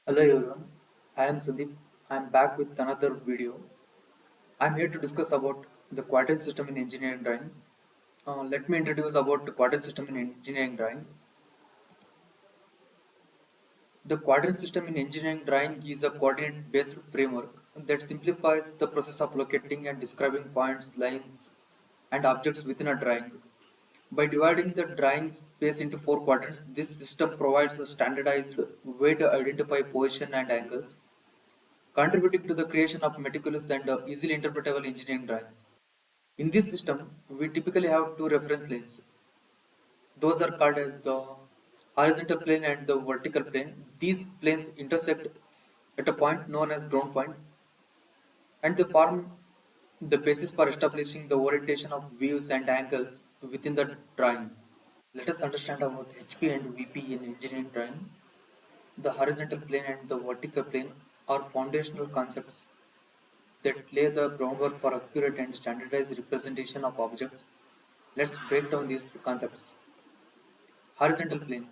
Hello everyone, I am Sandeep. I am back with another video. I am here to discuss about the quadrant system in engineering drawing. Let me introduce about the quadrant system in engineering drawing. The quadrant system in engineering drawing is a coordinate-based framework that simplifies the process of locating and describing points, lines, and objects within a drawing. By dividing the drawing space into four quadrants, this system provides a standardized way to identify position and angles, contributing to the creation of meticulous and easily interpretable engineering drawings. In this system, we typically have two reference lanes. Those are called as the horizontal plane and the vertical plane. These planes intersect at a point known as ground point, and they form the basis for establishing the orientation of views and angles within the drawing. Let us understand about HP and VP in engineering drawing. The horizontal plane and the vertical plane are foundational concepts that lay the groundwork for accurate and standardized representation of objects. Let's break down these concepts. Horizontal plane.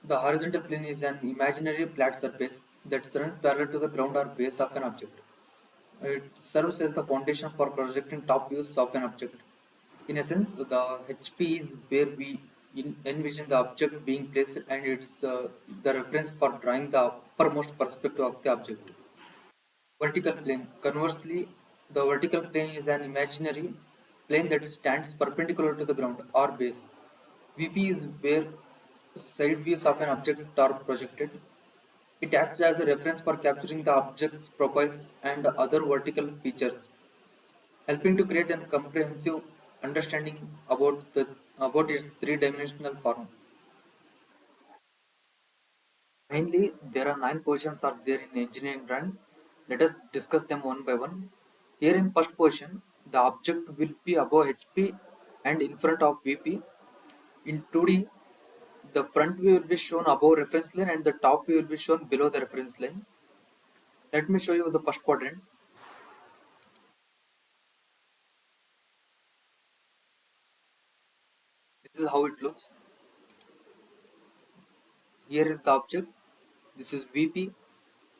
The horizontal plane is an imaginary flat surface that runs parallel to the ground or base of an object. It serves as the foundation for projecting top views of an object. In essence, the HP is where we envision the object being placed, and it's the reference for drawing the uppermost perspective of the object. Vertical plane. Conversely, the vertical plane is an imaginary plane that stands perpendicular to the ground or base. VP is where side views of an object are projected. It acts as a reference for capturing the object's profiles and other vertical features, helping to create a comprehensive understanding about its three-dimensional form. Mainly, there are nine positions are there in engineering drawing. Let us discuss them one by one. Here in first position, the object will be above HP and in front of VP. In 2D, the front view will be shown above reference line and the top view will be shown below the reference line. Let me show you the first quadrant. This is how it looks. Here is the object. This is VP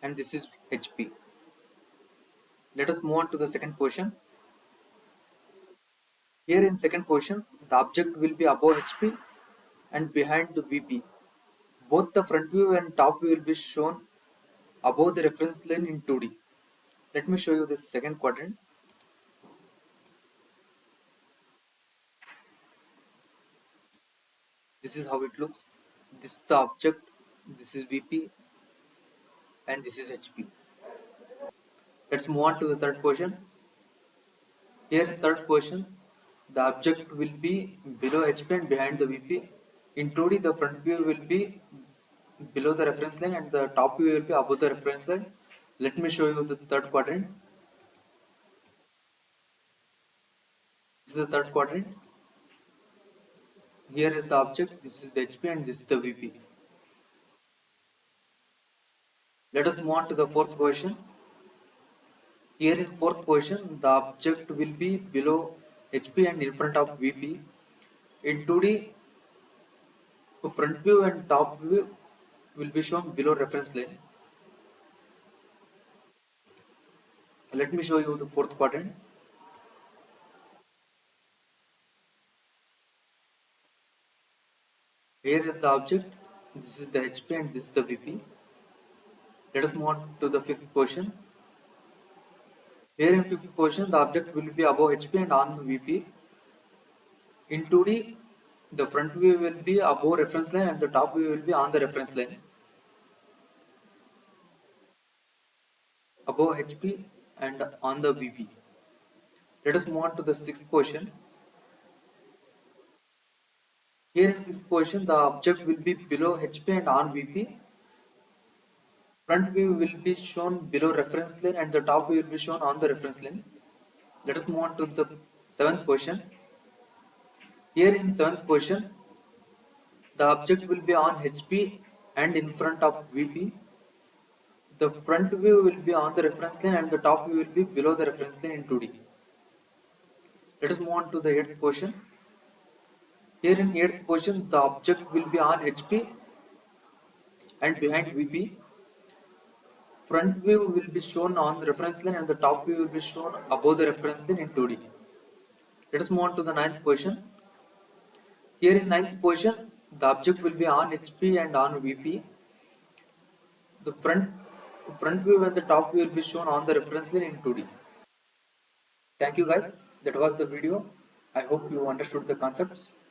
and this is HP. Let us move on to the second position. Here in second position, the object will be above HP and behind the VP. Both the front view and top view will be shown above the reference line in 2D. Let me show you this second quadrant. This is how it looks. This is the object, this is VP, and this is HP. Let's move on to the third position. Here in third position, the object will be below HP and behind the VP. In 2D, the front view will be below the reference line and the top view will be above the reference line. Let me show you the third quadrant. This is the third quadrant. Here is the object, this is the HP and this is the VP. Let us move on to the fourth position. Here in fourth position, the object will be below HP and in front of VP. In 2D, front view and top view will be shown below reference line. Let me show you the fourth quadrant. Here is the object, this is the HP and this is the VP. Let us move on to the fifth position. Here in fifth position, the object will be above HP and on the VP. In 2D, the front view will be above reference line and the top view will be on the reference line. Above HP and on the VP. Let us move on to the sixth position. Here in sixth position, the object will be below HP and on VP. Front view will be shown below reference line and the top view will be shown on the reference line. Let us move on to the seventh position. Here in seventh position, the object will be on HP and in front of VP. The front view will be on the reference line and the top view will be below the reference line in 2D. Let us move on to the eighth position. Here in eighth position, the object will be on HP and behind VP. Front view will be shown on the reference line and the top view will be shown above the reference line in 2D. Let us move on to the ninth position. Here in ninth position, the object will be on HP and on VP. The front view and the top view will be shown on the reference line in 2D. Thank you guys. That was the video. I hope you understood the concepts.